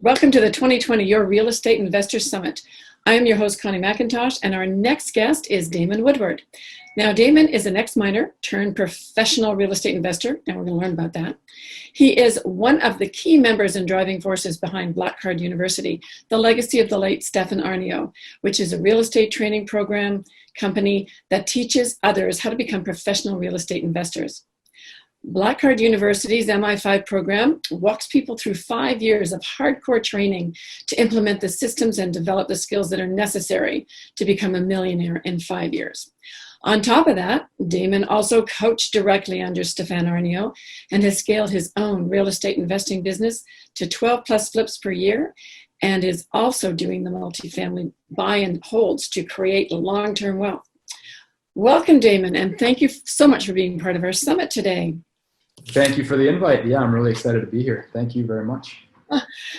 Welcome to the 2020 Your Real Estate Investor Summit. I am your host, Connie McIntosh, and our next guest is Damon Woodward. Now, Damon is an ex-miner turned professional real estate investor, and we're going to learn about that. He is one of the key members and driving forces behind Black Card University, the legacy of the late Stefan Arnio, which is a real estate training program company that teaches others how to become professional real estate investors. Black Card University's MI5 program walks people through 5 years of hardcore training to implement the systems and develop the skills that are necessary to become a millionaire in 5 years. On top of that, Damon also coached directly under Stefan Arnio and has scaled his own real estate investing business to 12 plus flips per year, and is also doing the multifamily buy and holds to create long-term wealth. Welcome, Damon, and thank you so much for being part of our summit today. Thank you for the invite. Yeah, I'm really excited to be here. Thank you very much.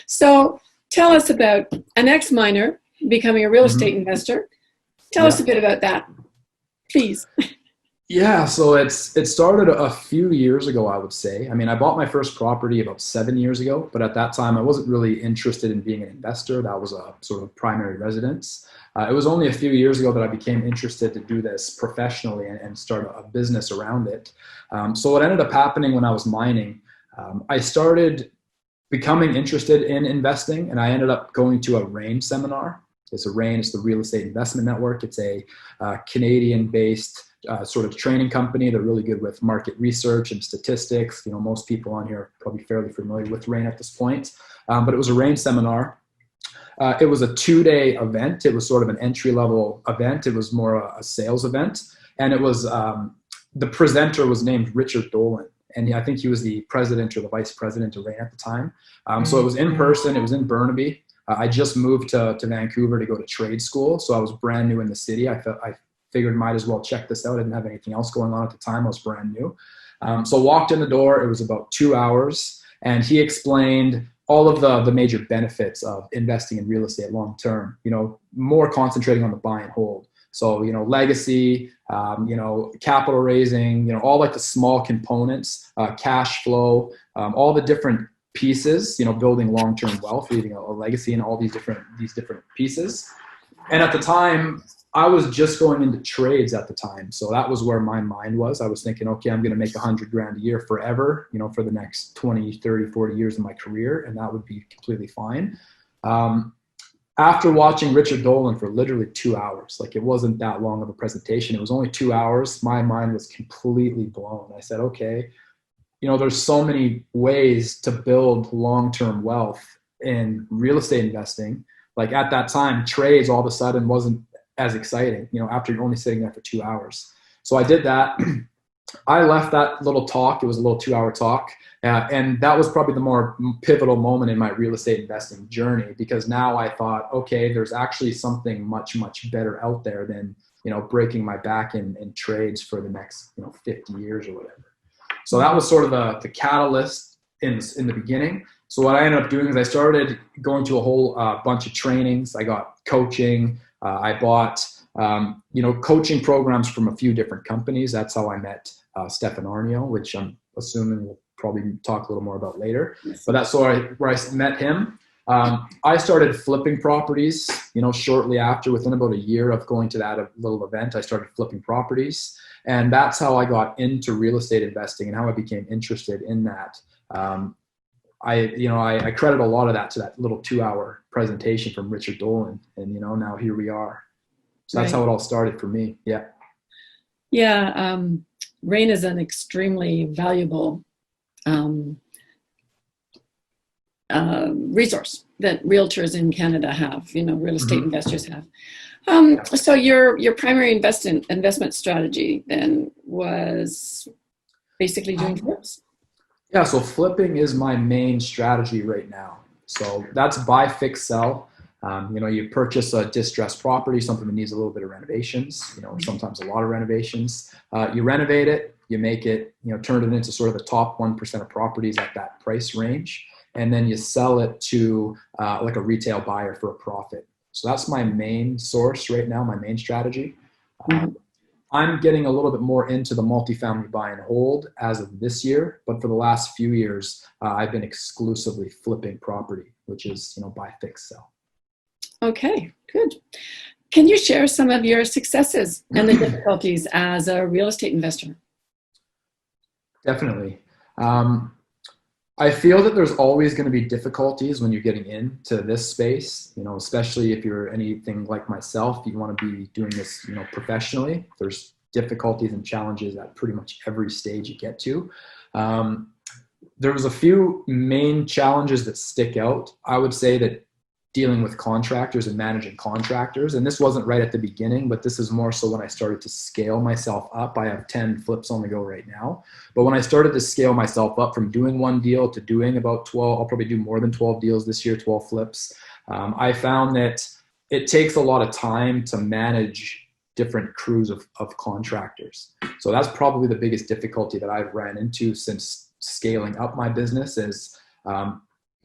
So tell us about an ex-miner becoming a real estate investor. Tell us a bit about that, please. Yeah, so it started a few years ago, I would say. I mean, I bought my first property about 7 years ago, but at that time I wasn't really interested in being an investor. That was a sort of primary residence. It was only a few years ago that I became interested to do this professionally and start a business around it. So what ended up happening when I was mining, I started becoming interested in investing, and I ended up going to a RAIN seminar. It's the Real Estate Investment Network. It's a Canadian-based sort of training company. They're really good with market research and statistics. You know, most people on here are probably fairly familiar with RAIN at this point. But it was a RAIN seminar. It was a 2-day event. It was sort of an entry-level event. It was more a sales event. And it was, the presenter was named Richard Dolan. And I think he was the president or the vice president of RAIN at the time. So it was in person. It was in Burnaby. I just moved to Vancouver to go to trade school. So I was brand new in the city. I figured might as well check this out. I didn't have anything else going on at the time. I was brand new. So walked in the door. It was about 2 hours. And he explained all of the major benefits of investing in real estate long term, you know, more concentrating on the buy and hold. So, you know, legacy, you know, capital raising, you know, all like the small components, cash flow, all the different pieces, you know, building long-term wealth, leaving a legacy, and all these different pieces. And at the time, I was just going into trades at the time. So that was where my mind was. I was thinking, okay, I'm going to make $100 grand a year forever, you know, for the next 20, 30, 40 years of my career. And that would be completely fine. After watching Richard Dolan for literally 2 hours, like it wasn't that long of a presentation. It was only 2 hours. My mind was completely blown. I said, okay, you know, there's so many ways to build long-term wealth in real estate investing. Like at that time, trades all of a sudden wasn't as exciting, you know, after you're only sitting there for 2 hours. So I did that. I left that little talk. It was a little 2 hour talk. And that was probably the more pivotal moment in my real estate investing journey, because now I thought, okay, there's actually something much, much better out there than, you know, breaking my back in trades for the next, you know, 50 years or whatever. So that was sort of the catalyst in the beginning. So what I ended up doing is I started going to a whole bunch of trainings. I got coaching. I bought, you know, coaching programs from a few different companies. That's how I met Stefan Arnio, which I'm assuming we'll probably talk a little more about later. But that's where I met him. I started flipping properties, you know, shortly after, within about a year of going to that little event, I started flipping properties. And that's how I got into real estate investing and how I became interested in that. I credit a lot of that to that little 2 hour presentation from Richard Dolan, and, you know, now here we are. So that's how it all started for me. Yeah. Yeah. RAIN is an extremely valuable resource that realtors in Canada have, you know, real estate investors have. So your primary investment strategy then was basically doing flips? Yeah, so flipping is my main strategy right now. So that's buy, fix, sell. You know, you purchase a distressed property, something that needs a little bit of renovations, you know, or sometimes a lot of renovations. You renovate it, you make it, you know, turn it into sort of the top 1% of properties at that price range. And then you sell it to like a retail buyer for a profit. So that's my main source right now, my main strategy. I'm getting a little bit more into the multifamily buy and hold as of this year, but for the last few years, I've been exclusively flipping property. which is, buy, fix, sell. Okay, good. Can you share some of your successes and the difficulties as a real estate investor? Definitely. I feel that there's always going to be difficulties when you're getting into this space, especially if you're anything like myself, you want to be doing this, professionally. There's difficulties and challenges at pretty much every stage you get to. There was a few main challenges that stick out. I would say that dealing with contractors and managing contractors, and this wasn't right at the beginning, but this is more so when I started to scale myself up. I have 10 flips on the go right now. But when I started to scale myself up from doing one deal to doing about 12, I'll probably do more than 12 deals this year, 12 flips. I found that it takes a lot of time to manage different crews of contractors. So that's probably the biggest difficulty that I've ran into since scaling up my business is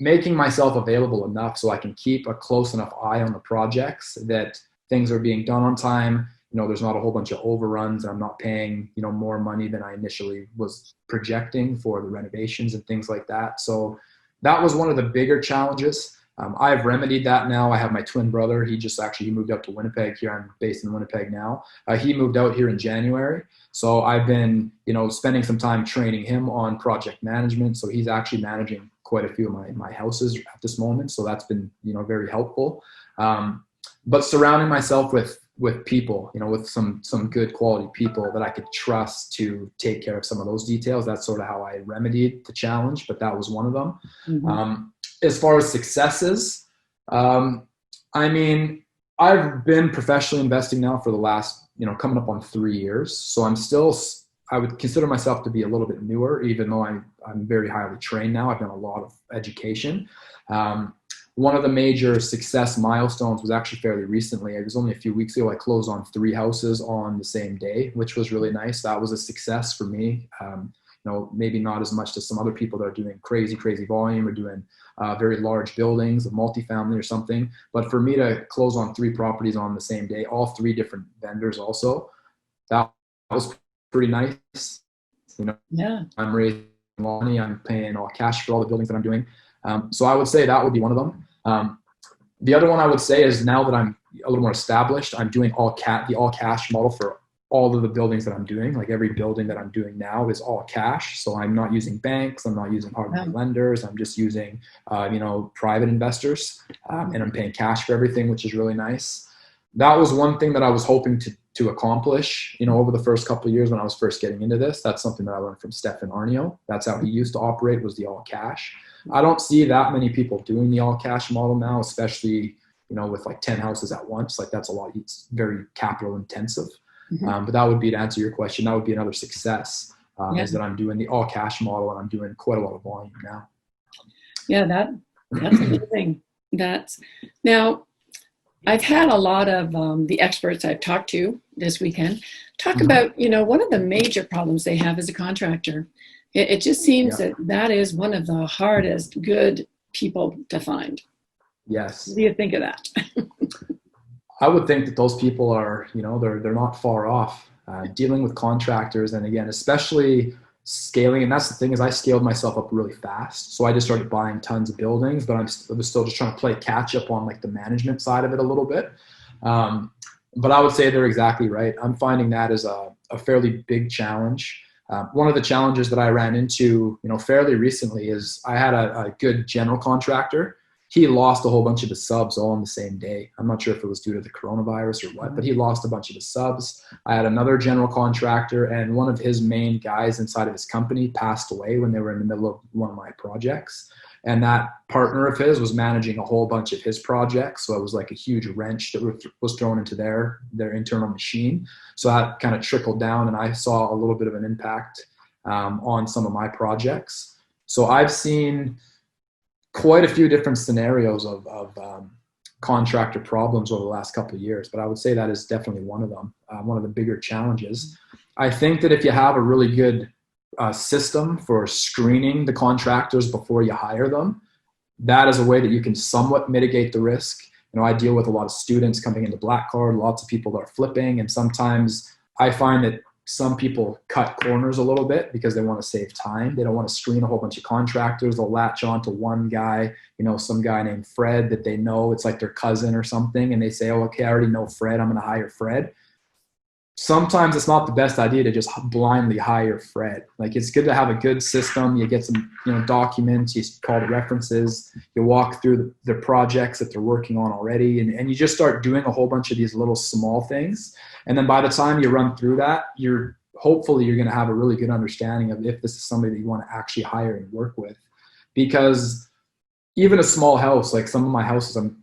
making myself available enough so I can keep a close enough eye on the projects that things are being done on time. There's not a whole bunch of overruns. I'm not paying, more money than I initially was projecting for the renovations and things like that. So that was one of the bigger challenges. I've remedied that now. I have my twin brother. He moved out to Winnipeg here. I'm based in Winnipeg now. He moved out here in January. So I've been, spending some time training him on project management. So he's actually managing quite a few of my houses at this moment. So that's been, very helpful. But surrounding myself with people, with some good quality people that I could trust to take care of some of those details. That's sort of how I remedied the challenge, but that was one of them. Mm-hmm. As far as successes, I've been professionally investing now for the last, coming up on 3 years. So I would consider myself to be a little bit newer, even though I'm very highly trained now. I've done a lot of education. One of the major success milestones was actually fairly recently. It was only a few weeks ago. I closed on 3 houses on the same day, which was really nice. That was a success for me. Maybe not as much as some other people that are doing crazy volume or doing very large buildings, a multifamily or something. But for me to close on 3 properties on the same day, all 3 different vendors also, that was pretty nice. Yeah. I'm raising money. I'm paying all cash for all the buildings that I'm doing. So I would say that would be one of them. The other one I would say is now that I'm a little more established, I'm doing the all cash model for all of the buildings that I'm doing. Like every building that I'm doing now is all cash. So I'm not using banks. I'm not using hard money lenders. I'm just using, private investors, and I'm paying cash for everything, which is really nice. That was one thing that I was hoping to accomplish, over the first couple of years when I was first getting into this. That's something that I learned from Stefan Arnio. That's how he used to operate, was the all cash. I don't see that many people doing the all cash model now, especially, with like 10 houses at once. Like that's a lot. It's very capital intensive. Mm-hmm. But that would be, to answer your question, that would be another success, is that I'm doing the all cash model and I'm doing quite a lot of volume now. Yeah, that's amazing. Now, I've had a lot of the experts I've talked to this weekend talk about, one of the major problems they have as a contractor. It just seems that is one of the hardest good people to find. Yes. What do you think of that? I would think that those people are, they're not far off dealing with contractors. And again, especially scaling. And that's the thing, is I scaled myself up really fast. So I just started buying tons of buildings, but I was still just trying to play catch up on like the management side of it a little bit. But I would say they're exactly right. I'm finding that as a fairly big challenge. One of the challenges that I ran into, fairly recently is I had a good general contractor. He lost a whole bunch of his subs all on the same day. I'm not sure if it was due to the coronavirus or what, but he lost a bunch of his subs. I had another general contractor, and one of his main guys inside of his company passed away when they were in the middle of one of my projects. And that partner of his was managing a whole bunch of his projects. So it was like a huge wrench that was thrown into their internal machine. So that kind of trickled down, and I saw a little bit of an impact on some of my projects. So I've seen quite a few different scenarios of contractor problems over the last couple of years, but I would say that is definitely one of them, one of the bigger challenges. I think that if you have a really good system for screening the contractors before you hire them, that is a way that you can somewhat mitigate the risk. I deal with a lot of students coming into Black Card, lots of people that are flipping, and sometimes I find that some people cut corners a little bit because they want to save time. They don't want to screen a whole bunch of contractors. They'll latch on to one guy, some guy named Fred that they know, it's like their cousin or something. And they say, oh, okay, I already know Fred, I'm going to hire Fred. Sometimes it's not the best idea to just blindly hire Fred. Like, it's good to have a good system. You get some, documents, you call the references, you walk through the projects that they're working on already. And you just start doing a whole bunch of these little small things. And then by the time you run through that, hopefully you're going to have a really good understanding of if this is somebody that you want to actually hire and work with. Because even a small house, like some of my houses, I'm,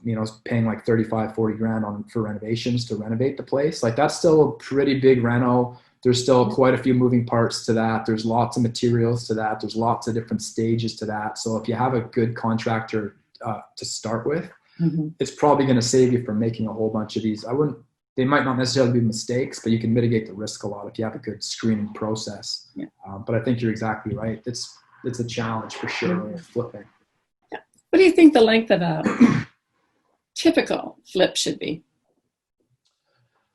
paying like 35, 40 grand for renovations to renovate the place. Like, that's still a pretty big reno. There's still quite a few moving parts to that. There's lots of materials to that. There's lots of different stages to that. So if you have a good contractor to start with, it's probably going to save you from making a whole bunch of these. They might not necessarily be mistakes, but you can mitigate the risk a lot if you have a good screening process. Yeah. But I think you're exactly right. It's a challenge for sure when you're flipping. What do you think the length of a typical flip should be?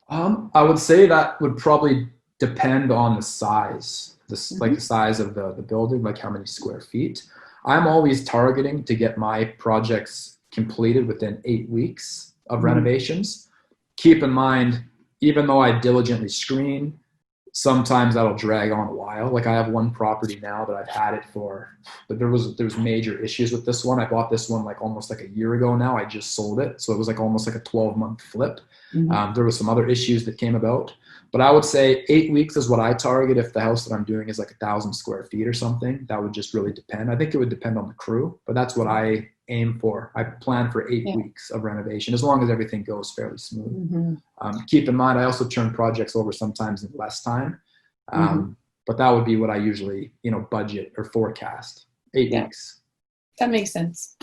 I would say that would probably depend on the size, like the size of the building, like how many square feet. I'm always targeting to get my projects completed within 8 weeks of renovations. Keep in mind, even though I diligently screen, sometimes that'll drag on a while. Like, I have one property now that I've had it for, but there was major issues with this one. I bought this one like almost like a year ago now. I just sold it. So it was like almost like a 12-month flip. There was some other issues that came about, but I would say 8 weeks is what I target. If the house that I'm doing is like 1,000 square feet or something, that would just really depend. I think it would depend on the crew, but that's what I aim for. I plan for 8 weeks of renovation, as long as everything goes fairly smooth. Keep in mind, I also turn projects over sometimes in less time. But that would be what I usually, budget or forecast. 8 weeks. That makes sense.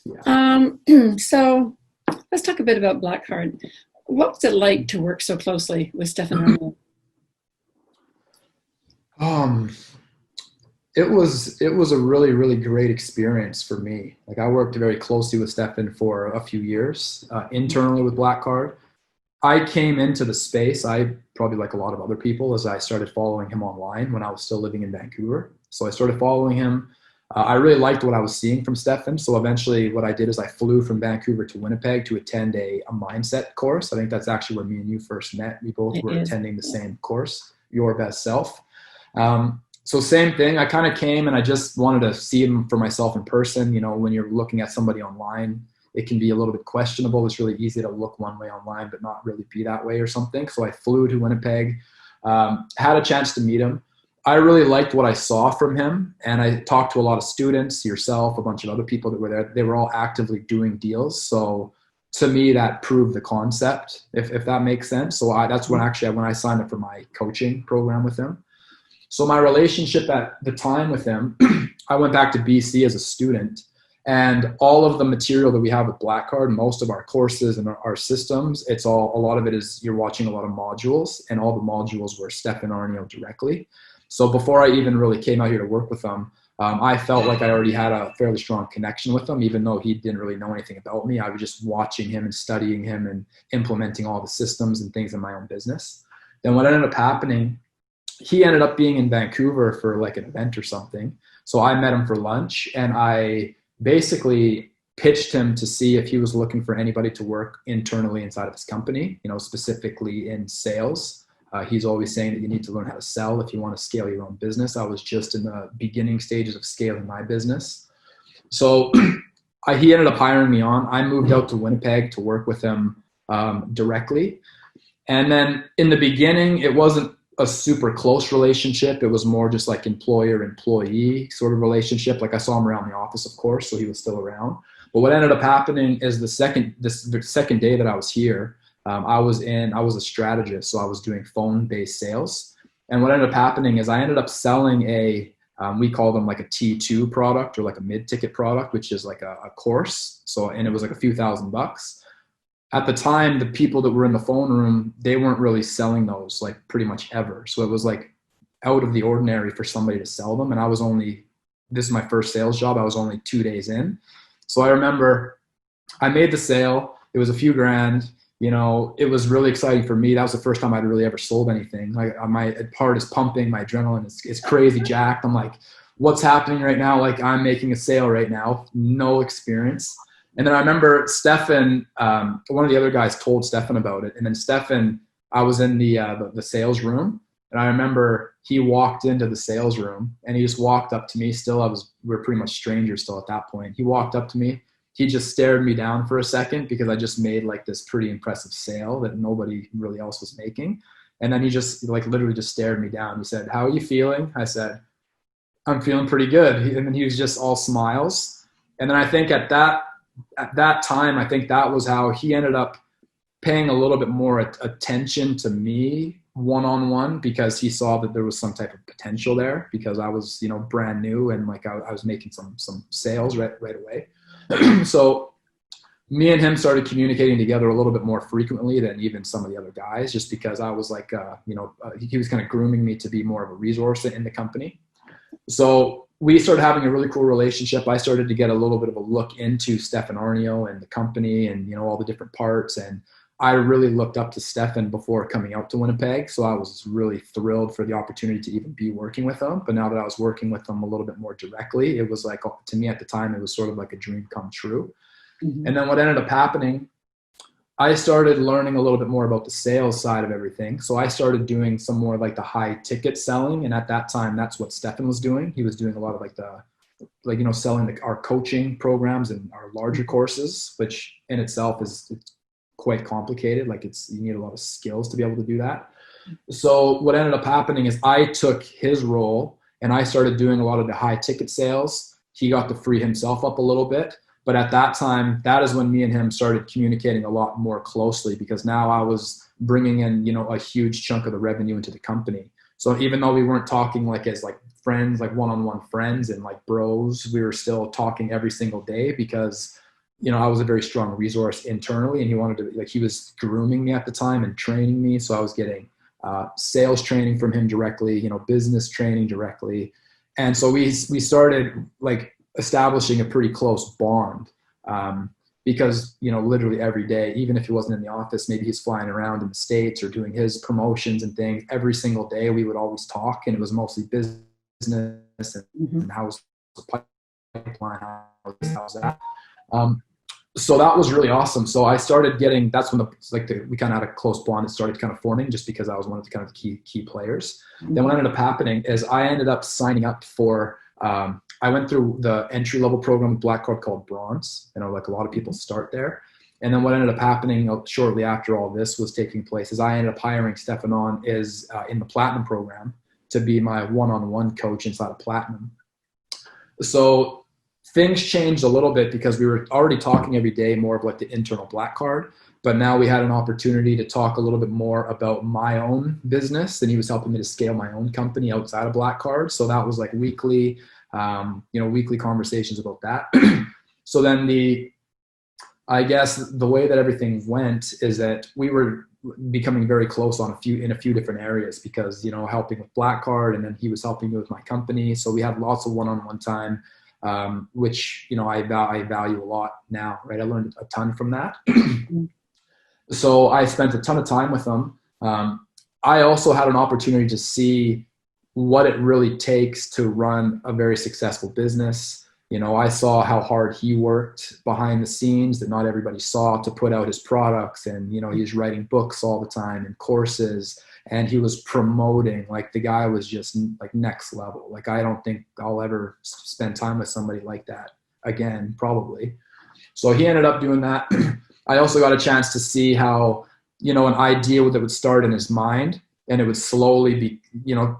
Yeah. So let's talk a bit about Black Card. What was it like to work so closely with Stefan Arnold? It was a really, really great experience for me. Like, I worked very closely with Stefan for a few years, internally with Black Card. I came into the space, I probably like a lot of other people, as I started following him online when I was still living in Vancouver. So I started following him. I really liked what I was seeing from Stefan. So eventually what I did is I flew from Vancouver to Winnipeg to attend a mindset course. I think that's actually where me and you first met. We both were attending the same course, Your Best Self. So same thing. I kind of came and I just wanted to see him for myself in person. When you're looking at somebody online, it can be a little bit questionable. It's really easy to look one way online, but not really be that way or something. So I flew to Winnipeg, had a chance to meet him. I really liked what I saw from him. And I talked to a lot of students, yourself, a bunch of other people that were there. They were all actively doing deals. So to me, that proved the concept, if that makes sense. So that's when I signed up for my coaching program with him. So my relationship at the time with him, I went back to BC as a student, and all of the material that we have with Black Card, most of our courses and our systems, a lot of it is you're watching a lot of modules, and all the modules were Stefan Arnold directly. So before I even really came out here to work with him, I felt like I already had a fairly strong connection with him, even though he didn't really know anything about me. I was just watching him and studying him and implementing all the systems and things in my own business. Then what ended up happening, he ended up being in Vancouver for like an event or something. So I met him for lunch, and I basically pitched him to see if he was looking for anybody to work internally inside of his company, specifically in sales. He's always saying that you need to learn how to sell if you want to scale your own business. I was just in the beginning stages of scaling my business. So he ended up hiring me on. I moved out to Winnipeg to work with him directly. And then in the beginning, it wasn't a super close relationship. It was more just like employer-employee sort of relationship. Like, I saw him around the office, of course, so he was still around. But what ended up happening is the second day that I was here, I was a strategist, so I was doing phone-based sales. And what ended up happening is I ended up selling we call them like a T2 product, or like a mid-ticket product, which is like a course. And it was like a few $1,000s. At the time, the people that were in the phone room, they weren't really selling those like pretty much ever. So it was like out of the ordinary for somebody to sell them. And this is my first sales job. I was only 2 days in. So I remember I made the sale. It was a few grand. it was really exciting for me. That was the first time I'd really ever sold anything. Like my heart is pumping, my adrenaline is crazy jacked. I'm like, what's happening right now? Like I'm making a sale right now, no experience. And then I remember Stefan, one of the other guys told Stefan about it. And then Stefan, I was in the sales room, and I remember he walked into the sales room and he just walked up to me. We were pretty much strangers still at that point. He walked up to me. He just stared me down for a second because I just made like this pretty impressive sale that nobody really else was making. And then he just like literally just stared me down. He said, "How are you feeling?" I said, "I'm feeling pretty good." And then he was just all smiles. And then I think at that time, I think that was how he ended up paying a little bit more attention to me one-on-one, because he saw that there was some type of potential there, because I was, brand new, and like I was making some sales right away. So me and him started communicating together a little bit more frequently than even some of the other guys, just because I was like, he was kind of grooming me to be more of a resource in the company. So we started having a really cool relationship. I started to get a little bit of a look into Stefan Arnio and the company and, all the different parts. And I really looked up to Stefan before coming out to Winnipeg. So I was really thrilled for the opportunity to even be working with him. But now that I was working with him a little bit more directly, it was like, to me at the time, it was sort of like a dream come true. Mm-hmm. And then what ended up happening, I started learning a little bit more about the sales side of everything. So I started doing some more like the high ticket selling. And at that time, that's what Stefan was doing. He was doing a lot of selling our coaching programs and our larger courses, which in itself it's quite complicated. Like you need a lot of skills to be able to do that. So what ended up happening is I took his role and I started doing a lot of the high ticket sales. He got to free himself up a little bit. But at that time, that is when me and him started communicating a lot more closely, because now I was bringing in, a huge chunk of the revenue into the company. So even though we weren't talking like as like friends, like one-on-one friends and like bros, we were still talking every single day, because, I was a very strong resource internally, and he wanted to, he was grooming me at the time and training me. So I was getting sales training from him directly, business training directly. And so we started like establishing a pretty close bond, because, literally every day, even if he wasn't in the office, maybe he's flying around in the States or doing his promotions and things, every single day we would always talk, and it was mostly business and how's the pipeline, how's that. So that was really awesome. So I started getting, that's when we kind of had a close bond that started kind of forming, just because I was one of the kind of key players. Mm-hmm. Then what ended up happening is I ended up signing up for, I went through the entry-level program with Black Card called Bronze. Like a lot of people start there. And then what ended up happening shortly after all this was taking place is I ended up hiring Stefan on in the Platinum program to be my one-on-one coach inside of Platinum. So things changed a little bit, because we were already talking every day more of like the internal Black Card. But now we had an opportunity to talk a little bit more about my own business, and he was helping me to scale my own company outside of Black Card. So that was like weekly conversations about that. So then I guess the way that everything went is that we were becoming very close in a few different areas, because, helping with Black Card, and then he was helping me with my company. So we had lots of one-on-one time, which, I value a lot now, right? I learned a ton from that. So I spent a ton of time with him. I also had an opportunity to see what it really takes to run a very successful business. I saw how hard he worked behind the scenes that not everybody saw to put out his products. And, he was writing books all the time and courses, and he was promoting. Like, the guy was just like next level. Like, I don't think I'll ever spend time with somebody like that again, probably. So he ended up doing that. I also got a chance to see how, an idea that would start in his mind, and it would slowly be,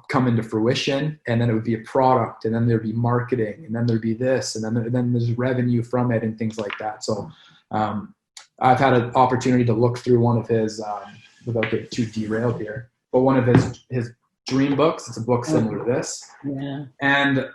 come into fruition, and then it would be a product, and then there'd be marketing, and then there'd be this, and then there's revenue from it and things like that. So I've had an opportunity to look through one of his, without getting too derailed here, but one of his dream books. It's a book similar to this. Yeah. And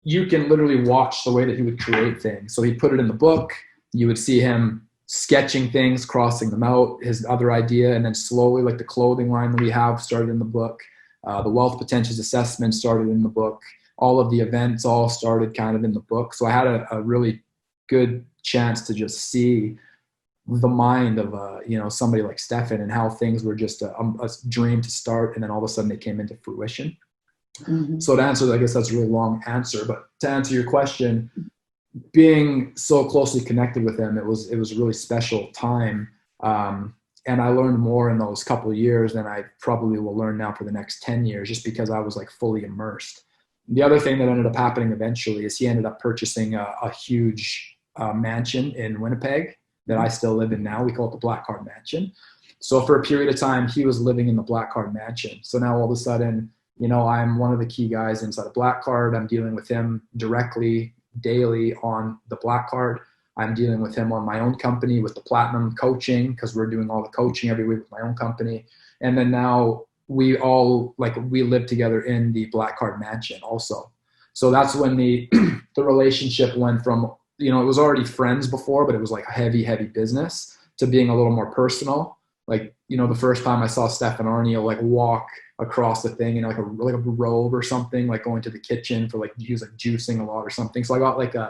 you can literally watch the way that he would create things. So he'd put it in the book. You would see him sketching things, crossing them out, his other idea, and then slowly, like the clothing line that we have started in the book. The wealth potentials assessment started in the book. All of the events all started kind of in the book. So I had a really good chance to just see the mind of somebody like Stefan, and how things were just a dream to start, and then all of a sudden they came into fruition. Mm-hmm. So to answer, I guess that's a really long answer, but to answer your question, being so closely connected with him, it was a really special time. And I learned more in those couple of years than I probably will learn now for the next 10 years, just because I was like fully immersed. The other thing that ended up happening eventually is he ended up purchasing a huge mansion in Winnipeg that I still live in now. We call it the Black Card Mansion. So for a period of time, he was living in the Black Card Mansion. So now all of a sudden, I'm one of the key guys inside of Black Card. I'm dealing with him directly, daily on the Black Card. I'm dealing with him on my own company with the Platinum coaching, because we're doing all the coaching every week with my own company. And then now we live together in the Black Card Mansion also. So that's when the relationship went from, it was already friends before, but it was like a heavy business, to being a little more personal. Like, the first time I saw Stefan Arnio like walk across the thing in like a robe or something, like going to the kitchen for he was like juicing a lot or something. So I got like an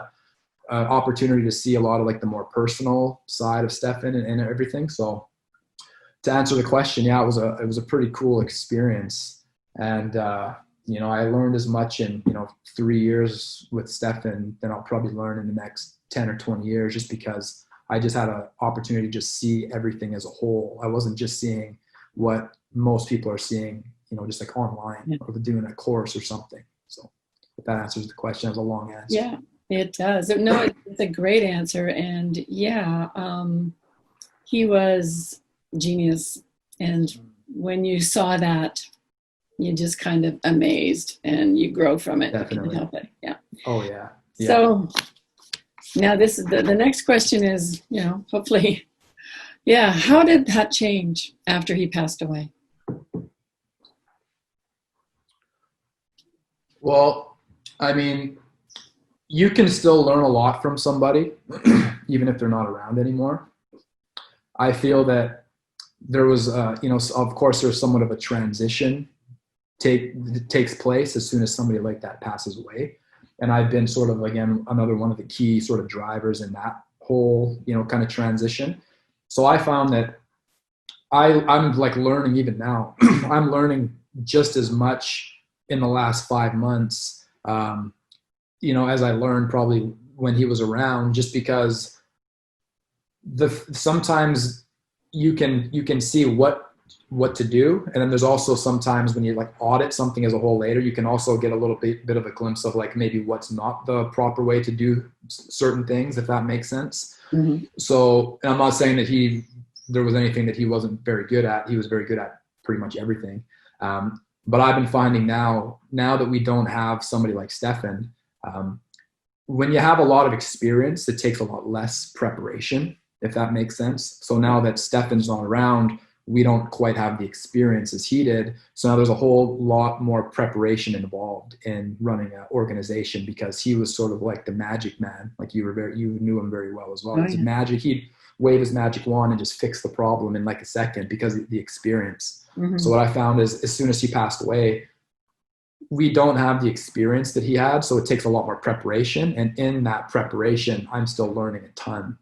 opportunity to see a lot of like the more personal side of Stefan and everything. So to answer the question, yeah, it was a pretty cool experience. And, I learned as much in, 3 years with Stefan than I'll probably learn in the next 10 or 20 years, just because I just had an opportunity to just see everything as a whole. I wasn't just seeing what most people are seeing, just like online or doing a course or something. So if that answers the question, it was a long answer. Yeah, it does. No, it's a great answer. And yeah, he was genius. And when you saw that, you just kind of amazed, and you grow from it. Definitely. You can't help it. Yeah. Oh yeah. So now this is the next question is, hopefully, yeah. How did that change after he passed away? Well, I mean, you can still learn a lot from somebody, even if they're not around anymore. I feel that there was, of course, there's somewhat of a transition takes place as soon as somebody like that passes away. And I've been sort of, again, another one of the key sort of drivers in that whole, kind of transition. So I found that I'm like learning even now. I'm learning just as much in the last 5 months, as I learned probably when he was around, just because sometimes you can see what to do. And then there's also sometimes when you like audit something as a whole later, you can also get a little bit of a glimpse of like maybe what's not the proper way to do certain things, if that makes sense. Mm-hmm. So I'm not saying that there was anything that he wasn't very good at. He was very good at pretty much everything. But I've been finding now that we don't have somebody like Stefan, when you have a lot of experience, it takes a lot less preparation, if that makes sense. So now that Stefan's not around, we don't quite have the experience as he did. So now there's a whole lot more preparation involved in running an organization, because he was sort of like the magic man. Like you knew him very well as well. He's magic. He'd wave his magic wand and just fix the problem in like a second because of the experience. Mm-hmm. So what I found is as soon as he passed away, we don't have the experience that he had. So it takes a lot more preparation. And in that preparation, I'm still learning a ton,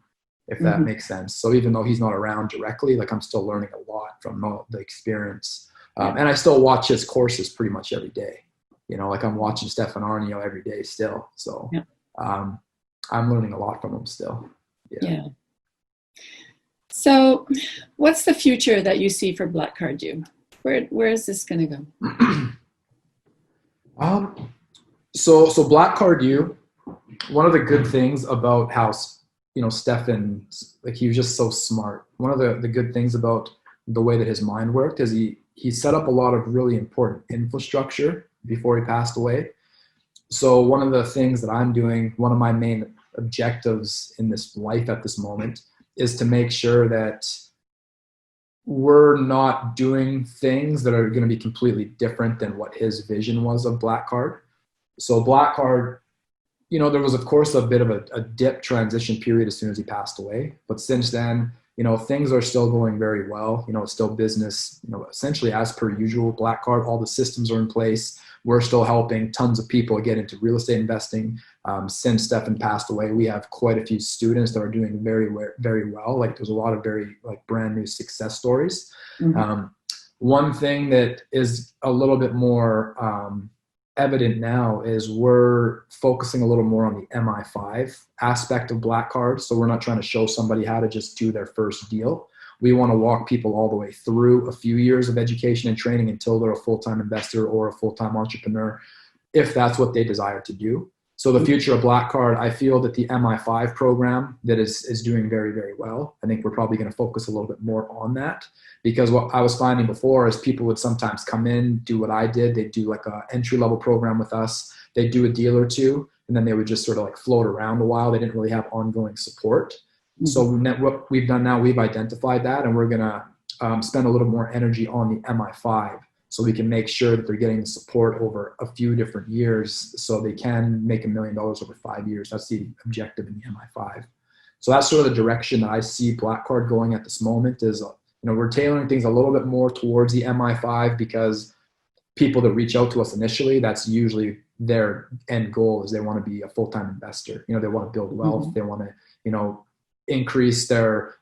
if that makes sense. So even though he's not around directly, like I'm still learning a lot from the experience. And I still watch his courses pretty much every day. Like I'm watching Stefan Arnio every day still. So I'm learning a lot from him still. Yeah. So what's the future that you see for Black Card U? Where is this going to go? So Black Card U, one of the good things about how Stefan, like he was just so smart. One of the good things about the way that his mind worked is he set up a lot of really important infrastructure before he passed away. So one of the things that I'm doing, one of my main objectives in this life at this moment, is to make sure that we're not doing things that are going to be completely different than what his vision was of Black Card. So Black Card, there was, of course, a bit of a dip transition period as soon as he passed away. But since then, things are still going very well. It's still business, essentially as per usual. Black Card, all the systems are in place. We're still helping tons of people get into real estate investing. Since Stefan passed away, we have quite a few students that are doing very, very well. Like there's a lot of very like brand new success stories. One thing that is a little bit more evident now is we're focusing a little more on the MI5 aspect of Black Card. So we're not trying to show somebody how to just do their first deal. We want to walk people all the way through a few years of education and training until they're a full-time investor or a full-time entrepreneur, if that's what they desire to do. So the future of Black Card, I feel that the MI5 program that is doing very, very well. I think we're probably going to focus a little bit more on that, because what I was finding before is people would sometimes come in, do what I did. They'd do like a entry-level program with us. They'd do a deal or two, and then they would just sort of like float around a while. They didn't really have ongoing support. So what we've done now, we've identified that, and we're going to spend a little more energy on the MI5. So we can make sure that they're getting the support over a few different years so they can make $1 million over 5 years. That's the objective in the MI5. So that's sort of the direction that I see Black Card going at this moment is, we're tailoring things a little bit more towards the MI5, because people that reach out to us initially, that's usually their end goal is they want to be a full-time investor. They want to build wealth. They want to, increase their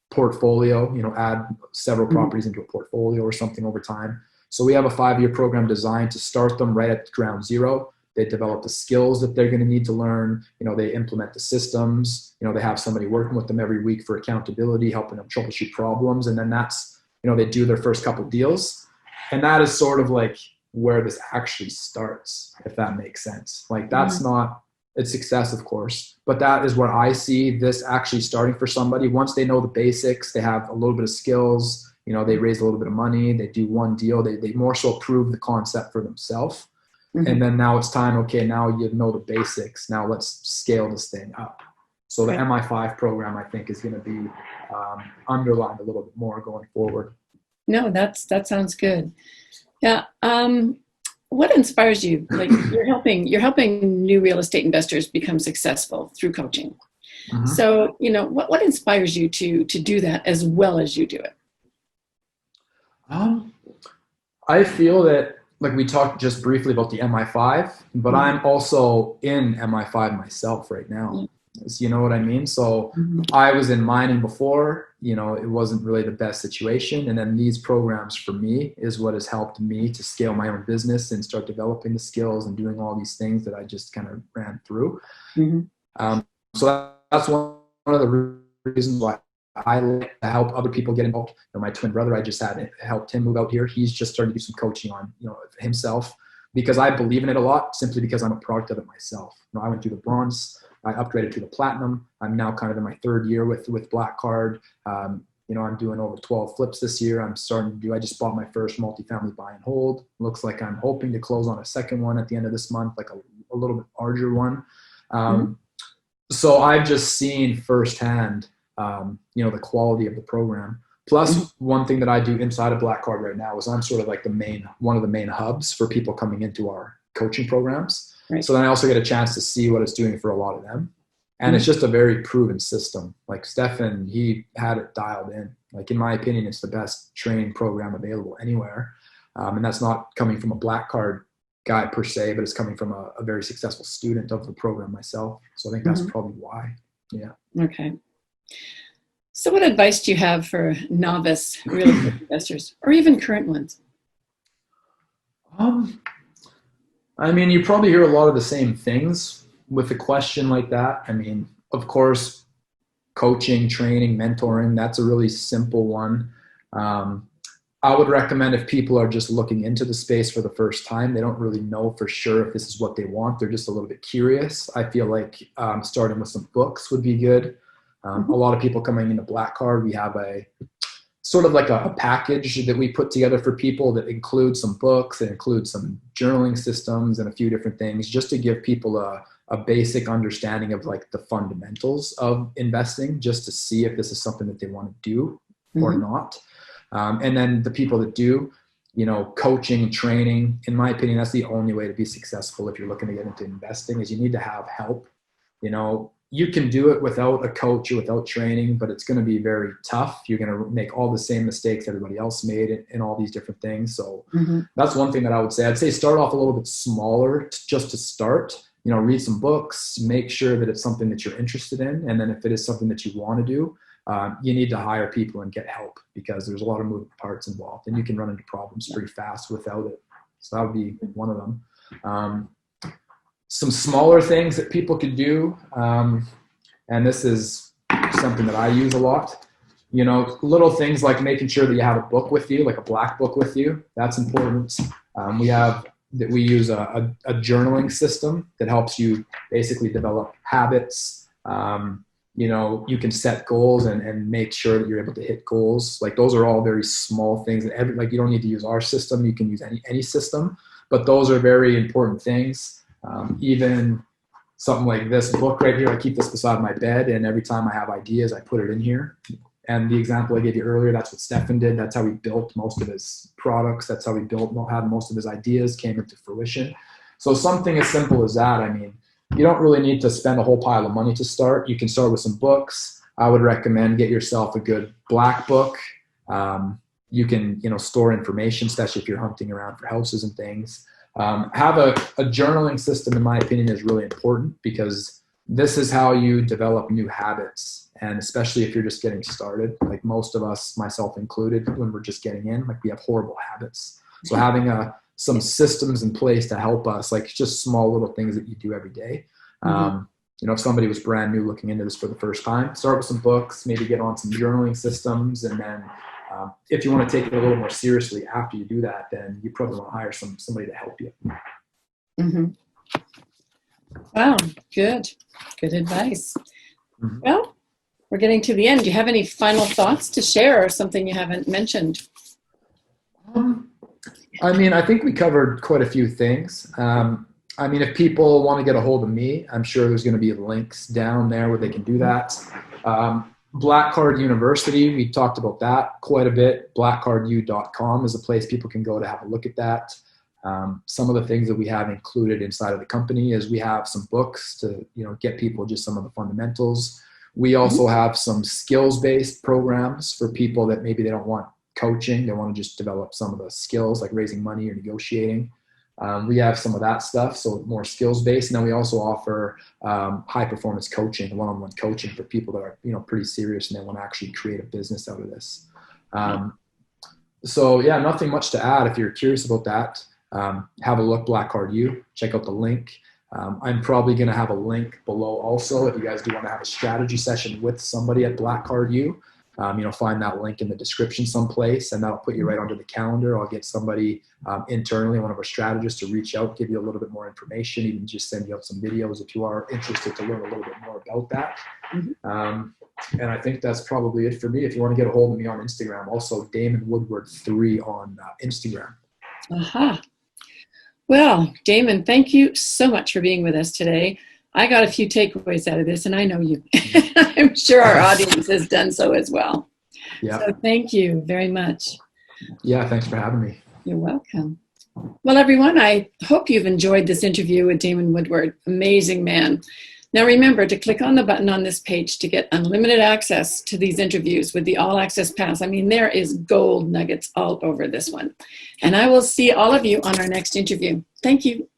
portfolio, add several properties into a portfolio or something over time. So we have a 5-year program designed to start them right at ground zero. They develop the skills that they're going to need to learn. They implement the systems. They have somebody working with them every week for accountability, helping them troubleshoot problems. And then that's, they do their first couple deals. And that is sort of like where this actually starts, if that makes sense. Like that's not, it's success, of course, but that is where I see this actually starting for somebody. Once they know the basics, they have a little bit of skills, they raise a little bit of money, they do one deal, they more so prove the concept for themselves. And then now it's time, okay, now you know the basics. Now let's scale this thing up. So the MI5 program, I think, is going to be underlined a little bit more going forward. No, that sounds good. Yeah. What inspires you? Like you're helping new real estate investors become successful through coaching. So, what inspires you to do that as well as you do it? I feel that, like we talked just briefly about the MI5, but I'm also in MI5 myself right now. You know what I mean? So I was in mining before, it wasn't really the best situation. And then these programs for me is what has helped me to scale my own business and start developing the skills and doing all these things that I just kind of ran through. So that's one of the reasons why I like to help other people get involved. My twin brother, I just had helped him move out here. He's just starting to do some coaching on, himself, because I believe in it a lot, simply because I'm a product of it myself. I went through the bronze, I upgraded to the platinum. I'm now kind of in my 3rd year with Black Card. I'm doing over 12 flips this year. I just bought my first multifamily buy and hold. Looks like I'm hoping to close on a second one at the end of this month, like a little bit larger one. So I've just seen firsthand, the quality of the program. Plus, one thing that I do inside of Black Card right now is I'm sort of like one of the main hubs for people coming into our coaching programs. So then I also get a chance to see what it's doing for a lot of them. And it's just a very proven system. Like Stefan, he had it dialed in. Like in my opinion, it's the best training program available anywhere. And that's not coming from a Black Card guy per se, but it's coming from a very successful student of the program myself. So I think that's probably why. Yeah. Okay. So what advice do you have for novice real estate investors, or even current ones? You probably hear a lot of the same things with a question like that. Of course, coaching, training, mentoring, that's a really simple one. I would recommend, if people are just looking into the space for the first time, they don't really know for sure if this is what they want, they're just a little bit curious, I feel like starting with some books would be good. A lot of people coming into Black Card, we have a sort of like a package that we put together for people that includes some books, that includes some journaling systems and a few different things, just to give people a basic understanding of like the fundamentals of investing, just to see if this is something that they want to do or not. And then the people that do, coaching and training, in my opinion, that's the only way to be successful if you're looking to get into investing, is you need to have help. You can do it without a coach or without training, but it's going to be very tough. You're going to make all the same mistakes everybody else made in all these different things. So that's one thing that I would say. I'd say start off a little bit smaller just to start, read some books, make sure that it's something that you're interested in. And then if it is something that you want to do, you need to hire people and get help, because there's a lot of moving parts involved and you can run into problems pretty fast without it. So that would be one of them. Some smaller things that people could do, and this is something that I use a lot, little things like making sure that you have a book with you, like a black book with you. That's important. We use a journaling system that helps you basically develop habits. You can set goals and make sure that you're able to hit goals. Like, those are all very small things that you don't need to use our system. You can use any system, but those are very important things. Even something like this book right here, I keep this beside my bed, and every time I have ideas, I put it in here. And the example I gave you earlier, that's what Stefan did. That's how he built most of his products. That's how he had most of his ideas came into fruition. So something as simple as that. I mean, you don't really need to spend a whole pile of money to start. You can start with some books. I would recommend get yourself a good black book. You can, store information, especially if you're hunting around for houses and things. Have a journaling system, in my opinion, is really important, because this is how you develop new habits. And especially if you're just getting started, like most of us, myself included, when we're just getting in, like, we have horrible habits. So having some systems in place to help us, like just small little things that you do every day. If somebody was brand new looking into this for the first time, start with some books, maybe get on some journaling systems. And then if you want to take it a little more seriously after you do that, then you probably want to hire somebody to help you. Mm-hmm. Wow, good advice. Mm-hmm. Well, we're getting to the end. Do you have any final thoughts to share, or something you haven't mentioned? I think we covered quite a few things. If people want to get a hold of me, I'm sure there's going to be links down there where they can do that. Black Card University, we talked about that quite a bit. blackcardu.com is a place people can go to have a look at that. Some of the things that we have included inside of the company is we have some books to, get people just some of the fundamentals. We also have some skills-based programs for people that maybe they don't want coaching. They want to just develop some of the skills, like raising money or negotiating. We have some of that stuff, so more skills-based. And then we also offer high-performance coaching, one-on-one coaching for people that are, pretty serious and they want to actually create a business out of this. Nothing much to add. If you're curious about that, have a look, Black Card U. Check out the link. I'm probably going to have a link below also if you guys do want to have a strategy session with somebody at Black Card U. Find that link in the description someplace, and that'll put you right onto the calendar. I'll get somebody internally, one of our strategists, to reach out, give you a little bit more information, even just send you out some videos if you are interested to learn a little bit more about that. And I think that's probably it for me. If you want to get a hold of me on Instagram, also Damon Woodward 3 on Instagram. Well, Damon, thank you so much for being with us today. I got a few takeaways out of this, and I know you. I'm sure our audience has done so as well. Yeah. So thank you very much. Yeah, thanks for having me. You're welcome. Well, everyone, I hope you've enjoyed this interview with Damon Woodward. Amazing man. Now remember to click on the button on this page to get unlimited access to these interviews with the All Access Pass. There is gold nuggets all over this one. And I will see all of you on our next interview. Thank you.